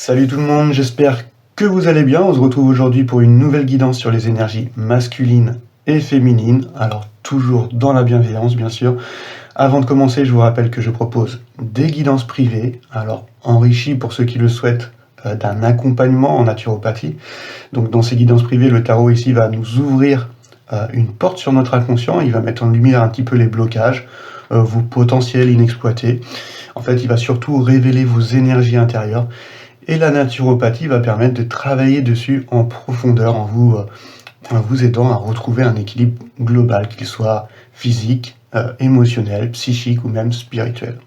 Salut tout le monde, j'espère que vous allez bien. On se retrouve aujourd'hui pour une nouvelle guidance sur les énergies masculines et féminines. Alors toujours dans la bienveillance bien sûr. Avant de commencer, je vous rappelle que je propose des guidances privées, alors enrichies pour ceux qui le souhaitent d'un accompagnement en naturopathie. Donc dans ces guidances privées, le tarot ici va nous ouvrir une porte sur notre inconscient, il va mettre en lumière un petit peu les blocages, vos potentiels inexploités. En fait, il va surtout révéler vos énergies intérieures. Et la naturopathie va permettre de travailler dessus en profondeur en vous aidant à retrouver un équilibre global, qu'il soit physique, émotionnel, psychique ou même spirituel.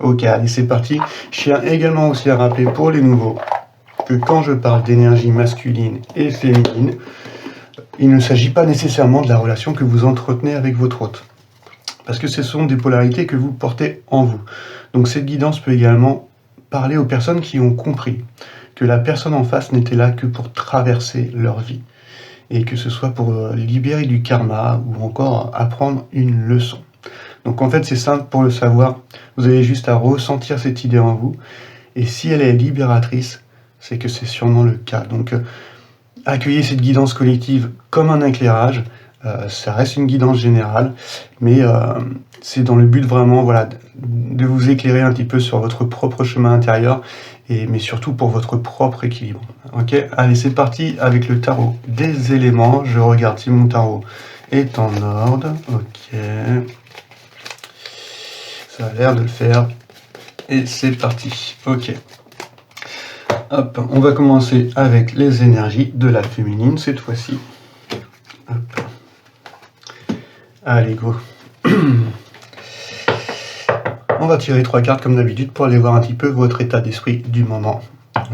Ok, allez, c'est parti. Je tiens également aussi à rappeler pour les nouveaux que quand je parle d'énergie masculine et féminine, il ne s'agit pas nécessairement de la relation que vous entretenez avec votre hôte. Parce que ce sont des polarités que vous portez en vous. Donc cette guidance peut également parler aux personnes qui ont compris que la personne en face n'était là que pour traverser leur vie. Et que ce soit pour libérer du karma ou encore apprendre une leçon. Donc en fait c'est simple pour le savoir, vous avez juste à ressentir cette idée en vous. Et si elle est libératrice, c'est que c'est sûrement le cas. Donc accueillez cette guidance collective comme un éclairage. Ça reste une guidance générale, mais c'est dans le but vraiment de vous éclairer un petit peu sur votre propre chemin intérieur, mais surtout pour votre propre équilibre. Ok, allez, c'est parti avec le tarot des éléments. Je regarde si mon tarot est en ordre. Ok, ça a l'air de le faire. Et c'est parti. Ok. Hop, on va commencer avec les énergies de la féminine cette fois-ci. Hop. Allez, go. On va tirer 3 cartes comme d'habitude pour aller voir un petit peu votre état d'esprit du moment.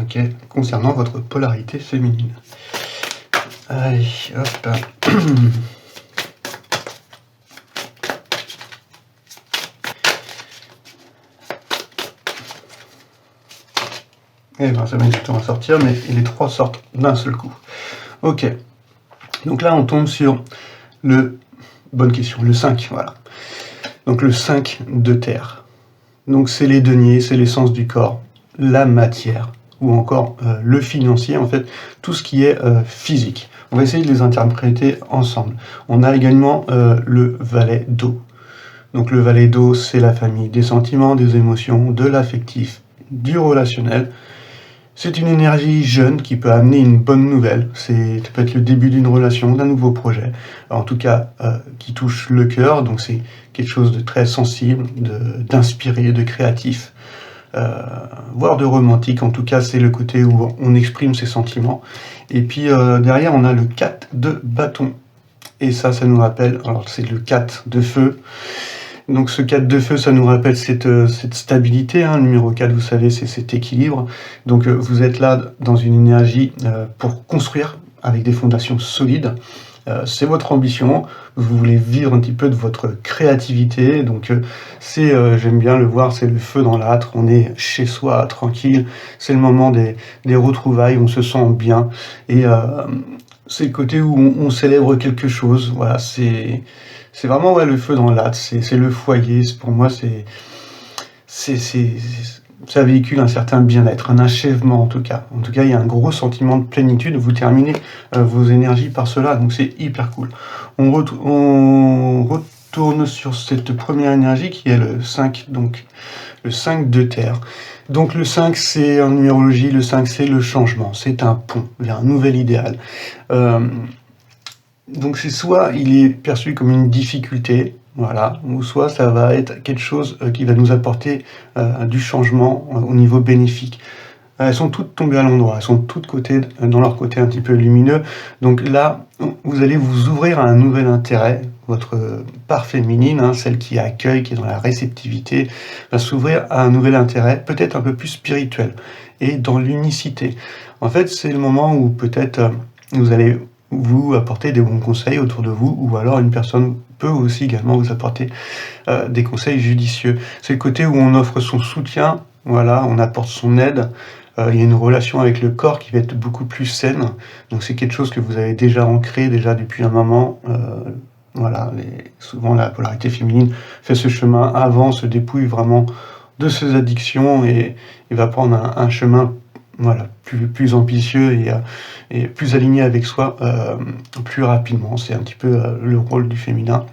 Ok, concernant votre polarité féminine. Allez, hop. Eh ben, ça va être à sortir, mais les 3 sortent d'un seul coup. Ok. Donc là, on tombe sur le... Bonne question, le 5, voilà. Donc le 5 de terre. Donc c'est les deniers, c'est l'essence du corps, la matière, ou encore le financier, en fait, tout ce qui est physique. On va essayer de les interpréter ensemble. On a également le valet d'eau. Donc le valet d'eau, c'est la famille, des sentiments, des émotions, de l'affectif, du relationnel. C'est une énergie jeune qui peut amener une bonne nouvelle. Ça peut être le début d'une relation, d'un nouveau projet. En tout cas, qui touche le cœur. Donc c'est quelque chose de très sensible, d'inspiré, de créatif, voire de romantique. En tout cas, c'est le côté où on exprime ses sentiments. Et puis derrière, on a le 4 de bâton. Et ça nous rappelle, alors c'est le 4 de feu. Donc ce 4 de feu, ça nous rappelle cette stabilité. Le numéro 4, vous savez, c'est cet équilibre. Donc vous êtes là dans une énergie pour construire avec des fondations solides. C'est votre ambition. Vous voulez vivre un petit peu de votre créativité. Donc j'aime bien le voir, c'est le feu dans l'âtre. On est chez soi, tranquille. C'est le moment des retrouvailles, on se sent bien. Et c'est le côté où on célèbre quelque chose. Voilà, c'est vraiment le feu dans l'âtre, c'est le foyer. Pour moi, ça véhicule un certain bien-être, un achèvement en tout cas. En tout cas, il y a un gros sentiment de plénitude. Vous terminez vos énergies par cela, donc c'est hyper cool. On retourne sur cette première énergie qui est le 5, donc le 5 de terre. Donc le 5, c'est en numérologie, le 5 c'est le changement, c'est un pont vers un nouvel idéal. Donc c'est soit il est perçu comme une difficulté, voilà, ou soit ça va être quelque chose qui va nous apporter du changement au niveau bénéfique. Elles sont toutes tombées à l'endroit, elles sont toutes dans leur côté un petit peu lumineux. Donc là, vous allez vous ouvrir à un nouvel intérêt. Votre part féminine, celle qui accueille, qui est dans la réceptivité, va s'ouvrir à un nouvel intérêt, peut-être un peu plus spirituel, et dans l'unicité. En fait, c'est le moment où peut-être vous allez vous apporter des bons conseils autour de vous, ou alors une personne peut aussi également vous apporter des conseils judicieux. C'est le côté où on offre son soutien, voilà, on apporte son aide. Il y a une relation avec le corps qui va être beaucoup plus saine. Donc c'est quelque chose que vous avez déjà ancré depuis un moment. Voilà, souvent la polarité féminine fait ce chemin avant, se dépouille vraiment de ses addictions et va prendre un chemin voilà, plus ambitieux et plus aligné avec soi, plus rapidement. C'est un petit peu, le rôle du féminin.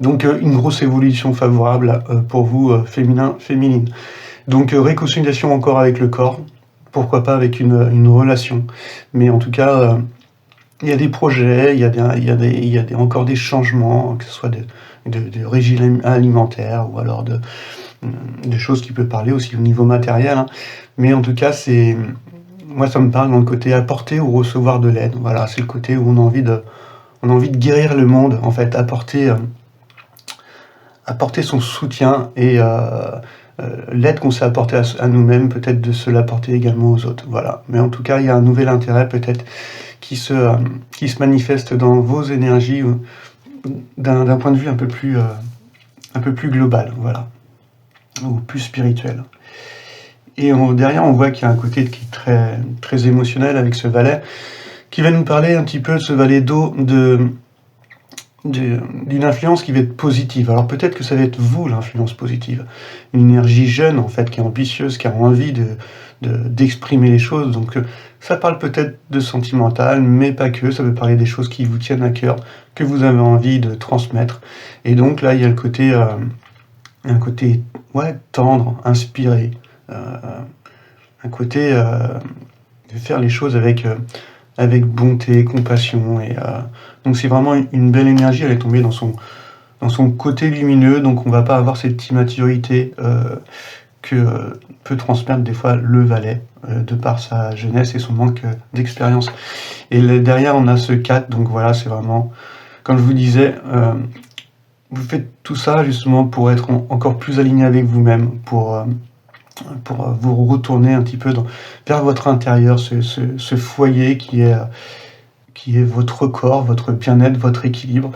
Donc, une grosse évolution favorable, pour vous, féminin, féminine. Donc, réconciliation encore avec le corps, pourquoi pas avec une relation. Mais en tout cas, il y a des projets, encore des changements, que ce soit de régime alimentaire ou alors de choses qui peuvent parler aussi au niveau matériel, hein. Mais en tout cas, moi ça me parle dans le côté apporter ou recevoir de l'aide. Voilà, c'est le côté où on a envie de guérir le monde, en fait, apporter son soutien et l'aide qu'on s'est apportée à nous-mêmes, peut-être de se l'apporter également aux autres. Voilà. Mais en tout cas, il y a un nouvel intérêt peut-être qui se manifeste dans vos énergies d'un point de vue un peu plus global, voilà, ou plus spirituel. Et derrière, on voit qu'il y a un côté qui est très, très émotionnel avec ce valet, qui va nous parler un petit peu de ce valet d'eau, d'une influence qui va être positive. Alors peut-être que ça va être vous, l'influence positive. Une énergie jeune, en fait, qui est ambitieuse, qui a envie d'exprimer les choses. Donc ça parle peut-être de sentimental, mais pas que. Ça veut parler des choses qui vous tiennent à cœur, que vous avez envie de transmettre. Et donc là, il y a un côté tendre, inspiré. Un côté de faire les choses avec bonté, compassion. Et donc c'est vraiment une belle énergie. Elle est tombée dans son côté lumineux. Donc on va pas avoir cette immaturité que peut transmettre des fois le valet de par sa jeunesse et son manque d'expérience. Et derrière on a ce 4. Donc voilà, c'est vraiment, comme je vous disais, vous faites tout ça justement pour être encore plus aligné avec vous-même, pour vous retourner un petit peu vers votre intérieur, ce foyer qui est votre corps, votre bien-être, votre équilibre.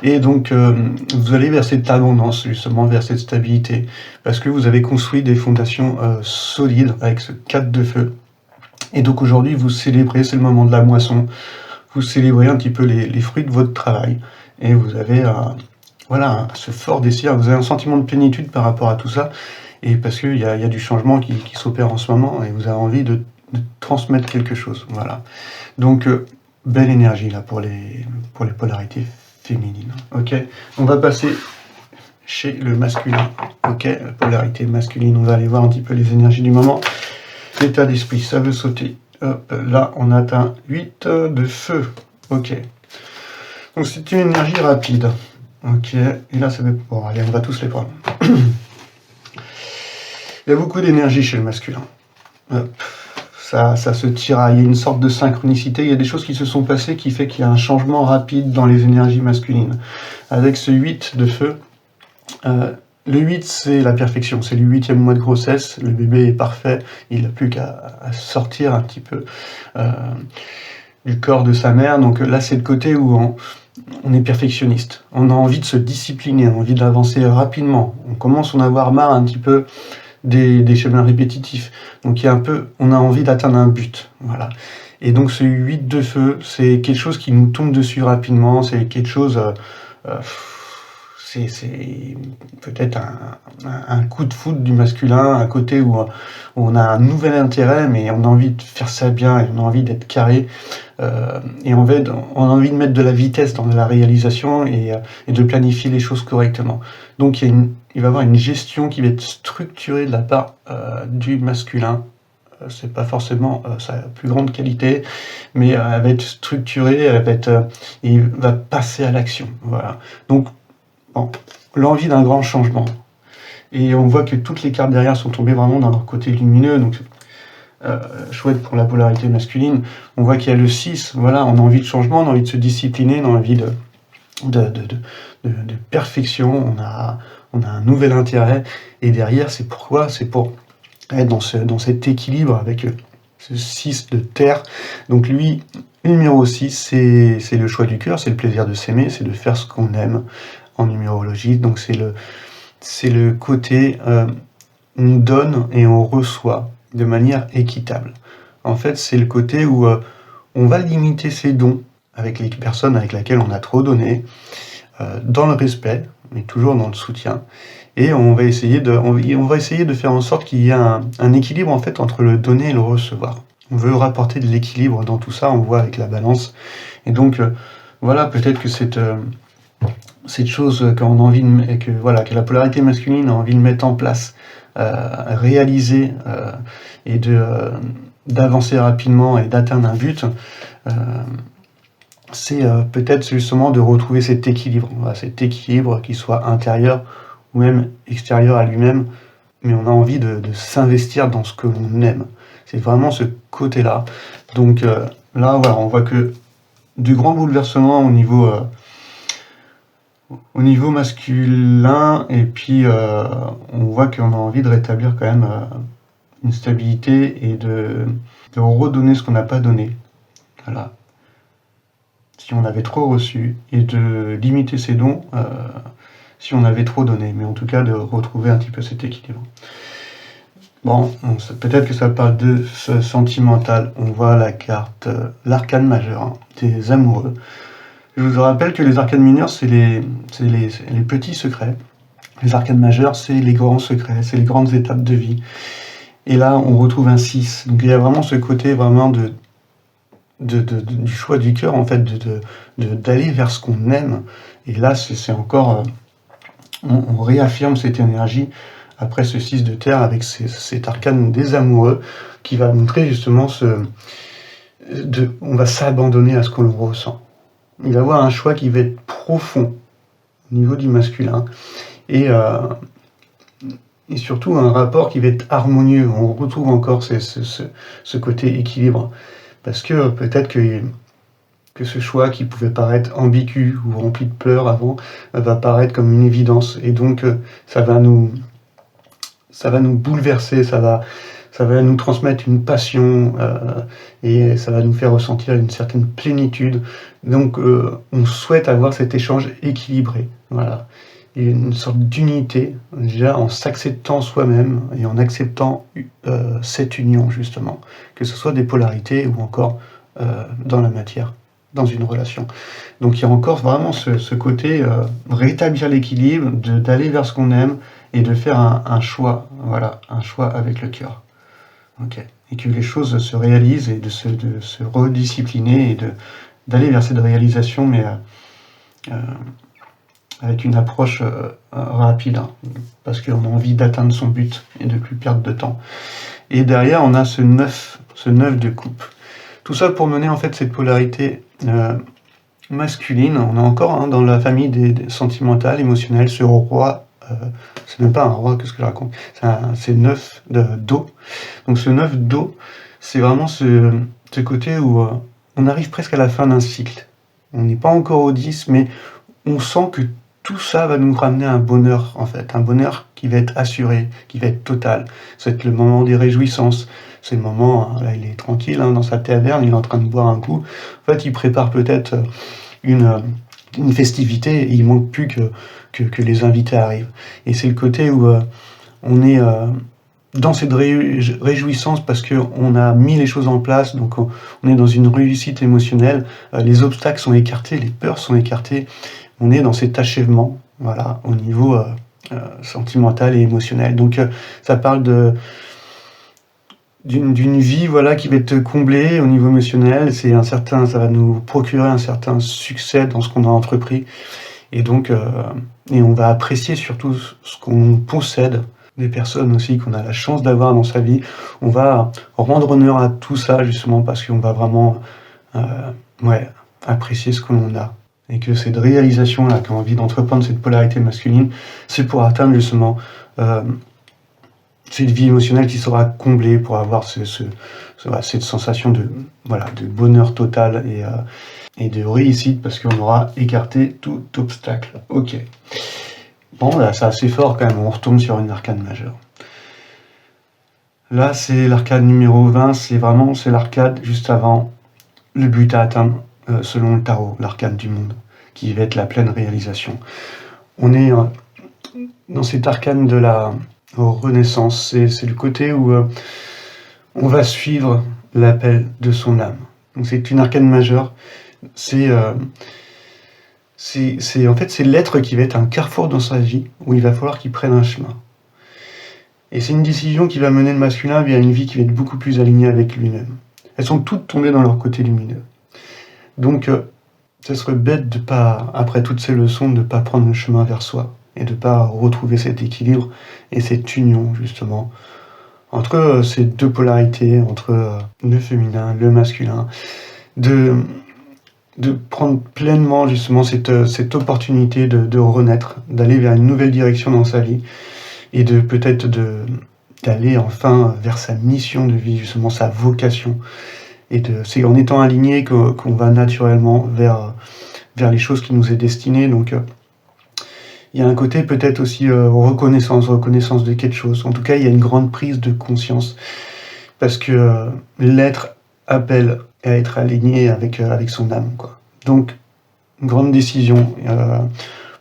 Et donc, vous allez vers cette abondance, justement, vers cette stabilité, parce que vous avez construit des fondations solides avec ce 4 de feu. Et donc aujourd'hui, vous célébrez, c'est le moment de la moisson, vous célébrez un petit peu les fruits de votre travail, et vous avez ce fort désir, vous avez un sentiment de plénitude par rapport à tout ça, et parce qu'il y a du changement qui s'opère en ce moment, et vous avez envie de transmettre quelque chose. Voilà. Donc, belle énergie là pour les polarités féminines. Ok, on va passer chez le masculin. Ok, la polarité masculine, on va aller voir un petit peu les énergies du moment. L'état d'esprit, ça veut sauter. Hop, là, on atteint 8 de feu. Ok. Donc, c'est une énergie rapide. Ok, et là, ça veut... Bon, allez, on va tous les prendre. Il y a beaucoup d'énergie chez le masculin. Hop. Ça se tiraille, il y a une sorte de synchronicité, il y a des choses qui se sont passées qui fait qu'il y a un changement rapide dans les énergies masculines. Avec ce 8 de feu, le 8 c'est la perfection, c'est le 8e mois de grossesse, le bébé est parfait, il n'a plus qu'à sortir un petit peu du corps de sa mère, donc là c'est le côté où on est perfectionniste, on a envie de se discipliner, on a envie d'avancer rapidement, on commence à en avoir marre un petit peu des chemins répétitifs. Donc on a envie d'atteindre un but. Voilà. Et donc ce 8 de feu, c'est quelque chose qui nous tombe dessus rapidement, c'est quelque chose... c'est peut-être un coup de foudre du masculin, un côté où on a un nouvel intérêt, mais on a envie de faire ça bien, et on a envie d'être carré, et on a envie de mettre de la vitesse dans la réalisation et de planifier les choses correctement. Donc il va y avoir une gestion qui va être structurée de la part du masculin. C'est pas forcément sa plus grande qualité, mais elle va être structurée, il va passer à l'action. Voilà. Donc, bon, l'envie d'un grand changement. Et on voit que toutes les cartes derrière sont tombées vraiment dans leur côté lumineux, donc chouette pour la polarité masculine. On voit qu'il y a le 6, voilà, on a envie de changement, on a envie de se discipliner, on a envie de perfection, on a un nouvel intérêt, et derrière, c'est pourquoi? C'est pour être dans cet équilibre avec ce 6 de terre. Donc lui, numéro 6, c'est le choix du cœur, c'est le plaisir de s'aimer, c'est de faire ce qu'on aime en numérologie. Donc c'est le côté on donne et on reçoit de manière équitable. En fait, c'est le côté où on va limiter ses dons avec les personnes avec lesquelles on a trop donné, dans le respect, mais toujours dans le soutien. et on va essayer de faire en sorte qu'il y ait un équilibre en fait entre le donner et le recevoir. On veut rapporter de l'équilibre dans tout ça, on voit avec la balance. Et donc voilà, peut-être que cette chose qu'on a envie que la polarité masculine a envie de mettre en place, réaliser et d'avancer rapidement et d'atteindre un but, c'est peut-être justement de retrouver cet équilibre qui soit intérieur ou même extérieur à lui-même, mais on a envie de s'investir dans ce que l'on aime. C'est vraiment ce côté-là. Donc là, voilà, on voit que du grand bouleversement au niveau masculin, et puis on voit qu'on a envie de rétablir quand même une stabilité et de redonner ce qu'on n'a pas donné. Voilà. Si on avait trop reçu, et de limiter ses dons si on avait trop donné, mais en tout cas de retrouver un petit peu cet équilibre. Bon, peut-être que ça parle de ce sentimental. On voit la carte, l'arcane majeur, des amoureux. Je vous rappelle que les arcanes mineurs, c'est les petits secrets. Les arcanes majeurs, c'est les grands secrets, c'est les grandes étapes de vie. Et là, on retrouve un 6. Donc il y a vraiment ce côté vraiment du choix du cœur, en fait, d'aller vers ce qu'on aime. Et là, c'est encore... on réaffirme cette énergie après ce 6 de terre avec cet arcane des amoureux qui va montrer justement on va s'abandonner à ce que l'on ressent. Il va y avoir un choix qui va être profond au niveau du masculin et surtout un rapport qui va être harmonieux. On retrouve encore ce côté équilibre parce que peut-être que ce choix qui pouvait paraître ambigu ou rempli de pleurs avant va paraître comme une évidence, et donc ça va nous bouleverser, ça va nous transmettre une passion et ça va nous faire ressentir une certaine plénitude. Donc on souhaite avoir cet échange équilibré, voilà, et une sorte d'unité, déjà en s'acceptant soi-même et en acceptant cette union justement, que ce soit des polarités ou encore dans la matière, dans une relation. Donc il y a encore vraiment ce côté rétablir l'équilibre, d'aller vers ce qu'on aime et de faire un choix, voilà, un choix avec le cœur. Okay. Et que les choses se réalisent et de se rediscipliner et d'aller vers cette réalisation, mais avec une approche rapide, hein, parce qu'on a envie d'atteindre son but et de ne plus perdre de temps. Et derrière, on a ce 9 de coupe. Tout ça pour mener en fait cette polarité masculine. On a encore dans la famille des sentimentales, émotionnelles, ce roi. C'est même pas un roi, qu'est-ce que je raconte, c'est 9 d'eau. Donc ce 9 d'eau, c'est vraiment ce côté où on arrive presque à la fin d'un cycle. On n'est pas encore au 10, mais on sent que tout ça va nous ramener à un bonheur, en fait. Un bonheur qui va être assuré, qui va être total. Ça va être le moment des réjouissances. C'est le moment, là il est tranquille dans sa taverne, il est en train de boire un coup. En fait, il prépare peut-être une festivité, et il manque plus que les invités arrivent. Et c'est le côté où on est dans cette réjouissance parce qu'on a mis les choses en place, donc on est dans une réussite émotionnelle, les obstacles sont écartés, les peurs sont écartées, on est dans cet achèvement, voilà, au niveau sentimental et émotionnel. Donc ça parle d'une vie, voilà, qui va être comblée au niveau émotionnel. Ça va nous procurer un certain succès dans ce qu'on a entrepris, et donc et on va apprécier surtout ce qu'on possède, des personnes aussi qu'on a la chance d'avoir dans sa vie. On va rendre honneur à tout ça justement parce qu'on va vraiment apprécier ce que l'on a, et que cette réalisation là, qu'on a envie d'entreprendre cette polarité masculine, c'est pour atteindre justement cette vie émotionnelle qui sera comblée, pour avoir cette sensation de bonheur total et de réussite, parce qu'on aura écarté tout obstacle. Ok. Bon, là, c'est assez fort quand même, on retourne sur une arcane majeure. Là, c'est l'arcade numéro 20, c'est l'arcade juste avant le but à atteindre, selon le tarot, l'arcade du monde, qui va être la pleine réalisation. On est dans cette arcane de la renaissance, c'est le côté où on va suivre l'appel de son âme. Donc c'est une arcane majeure, c'est En fait, c'est l'être qui va être un carrefour dans sa vie, où il va falloir qu'il prenne un chemin. Et c'est une décision qui va mener le masculin vers une vie qui va être beaucoup plus alignée avec lui-même. Elles sont toutes tombées dans leur côté lumineux. Donc, ça serait bête de pas, après toutes ces leçons, de ne pas prendre le chemin vers soi, et de ne pas retrouver cet équilibre et cette union, justement, entre ces deux polarités, entre le féminin, le masculin, de prendre pleinement justement cette opportunité de renaître, d'aller vers une nouvelle direction dans sa vie, et de peut-être d'aller enfin vers sa mission de vie, justement sa vocation. Et c'est en étant aligné qu'on va naturellement vers les choses qui nous est destinées. Donc il y a un côté peut-être aussi reconnaissance de quelque chose. En tout cas, il y a une grande prise de conscience, parce que l'être appelle à être aligné avec son âme, quoi. Donc, une grande décision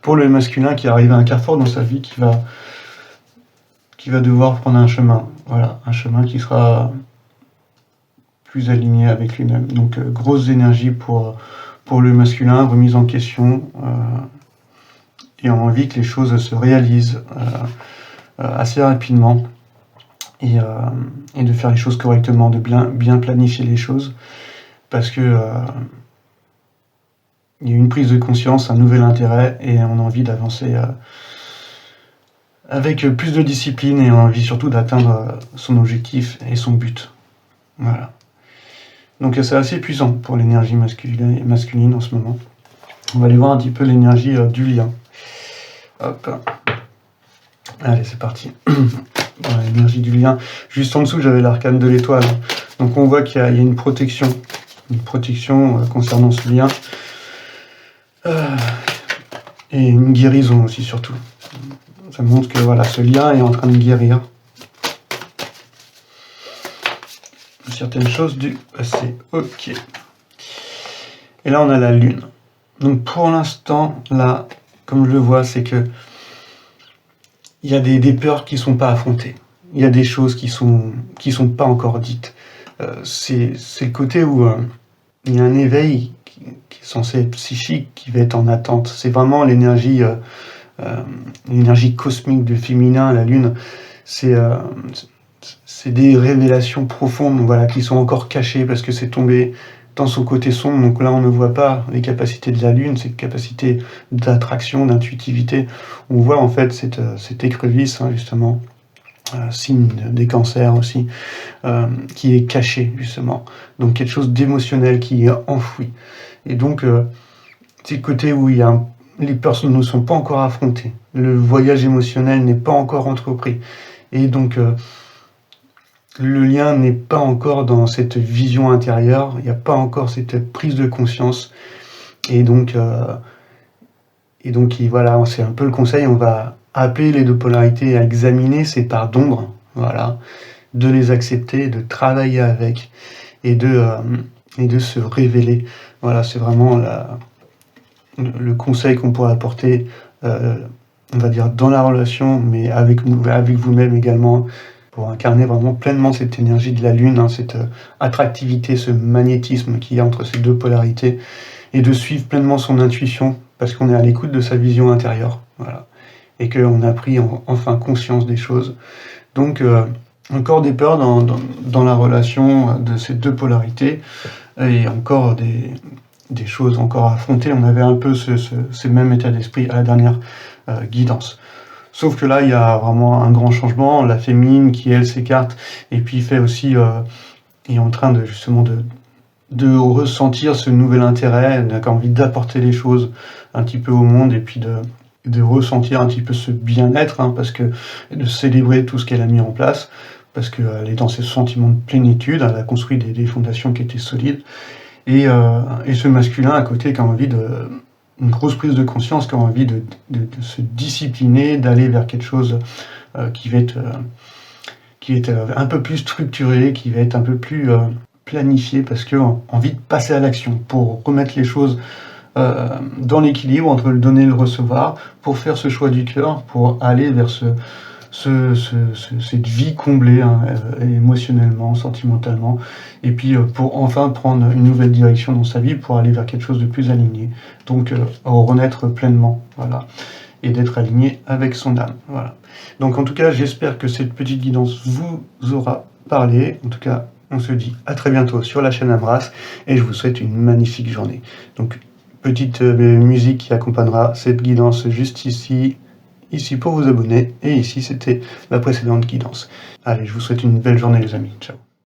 pour le masculin qui arrive à un carrefour dans sa vie, qui va devoir prendre un chemin. Voilà, un chemin qui sera plus aligné avec lui-même. Donc, grosse énergie pour le masculin, remise en question, et envie que les choses se réalisent assez rapidement, et de faire les choses correctement, de bien planifier les choses, parce que il y a une prise de conscience, un nouvel intérêt, et on a envie d'avancer avec plus de discipline, et on a envie surtout d'atteindre son objectif et son but. Voilà. Donc c'est assez puissant pour l'énergie masculine en ce moment. On va aller voir un petit peu l'énergie du lien. Hop. Allez, c'est parti. Voilà, l'énergie du lien. Juste en dessous, j'avais l'arcane de l'étoile. Donc on voit qu'il y a une protection concernant ce lien. Et une guérison aussi, surtout. Ça montre que voilà, ce lien est en train de guérir certaines choses du passé. Ok. Et là, on a la lune. Donc pour l'instant, là, comme je le vois, c'est que il y a des peurs qui sont pas affrontées. Il y a des choses qui sont pas encore dites. C'est le côté où il y a un éveil qui est censé être psychique, qui va être en attente. C'est vraiment l'énergie cosmique du féminin, la lune. C'est des révélations profondes, voilà, qui sont encore cachées parce que c'est tombé dans son côté sombre. Donc là, on ne voit pas les capacités de la lune, ces capacités d'attraction, d'intuitivité. On voit en fait cette écrevisse, hein, justement, signe des cancers aussi, qui est cachée, justement. Donc quelque chose d'émotionnel qui est enfoui. Et donc, c'est le côté où les personnes ne sont pas encore affrontées. Le voyage émotionnel n'est pas encore entrepris. Et donc, le lien n'est pas encore dans cette vision intérieure, il n'y a pas encore cette prise de conscience. Et donc voilà, c'est un peu le conseil, on va appeler les deux polarités à examiner ces parts d'ombre, voilà, de les accepter, de travailler avec, et de se révéler. Voilà, c'est vraiment le conseil qu'on pourrait apporter, on va dire, dans la relation, mais avec vous-même également, pour incarner vraiment pleinement cette énergie de la lune, hein, cette attractivité, ce magnétisme qu'il y a entre ces deux polarités, et de suivre pleinement son intuition, parce qu'on est à l'écoute de sa vision intérieure, voilà, et qu'on a pris enfin conscience des choses. Donc, encore des peurs dans la relation de ces deux polarités, et encore des choses encore à affronter. On avait un peu ce même état d'esprit à la dernière guidance. Sauf que là, il y a vraiment un grand changement. La féminine qui, elle, s'écarte, et puis fait aussi, est en train de justement de ressentir ce nouvel intérêt, a envie d'apporter les choses un petit peu au monde, et puis de ressentir un petit peu ce bien-être, hein, parce que de célébrer tout ce qu'elle a mis en place, parce qu'elle est dans ce sentiment de plénitude, elle a construit des fondations qui étaient solides, et ce masculin à côté qui a envie une grosse prise de conscience, qui a envie de se discipliner, d'aller vers quelque chose qui va être un peu plus structuré, qui va être un peu plus planifié, parce qu'il a envie de passer à l'action, pour remettre les choses dans l'équilibre entre le donner et le recevoir, pour faire ce choix du cœur, pour aller vers cette vie comblée, hein, émotionnellement, sentimentalement, et puis pour enfin prendre une nouvelle direction dans sa vie, pour aller vers quelque chose de plus aligné. Donc renaître pleinement, voilà, et d'être aligné avec son âme. Voilà. Donc en tout cas, j'espère que cette petite guidance vous aura parlé. En tout cas, on se dit à très bientôt sur la chaîne Amras, et je vous souhaite une magnifique journée. Donc petite musique qui accompagnera cette guidance juste ici pour vous abonner, et ici c'était la précédente guidance. Allez, je vous souhaite une belle journée les amis, ciao.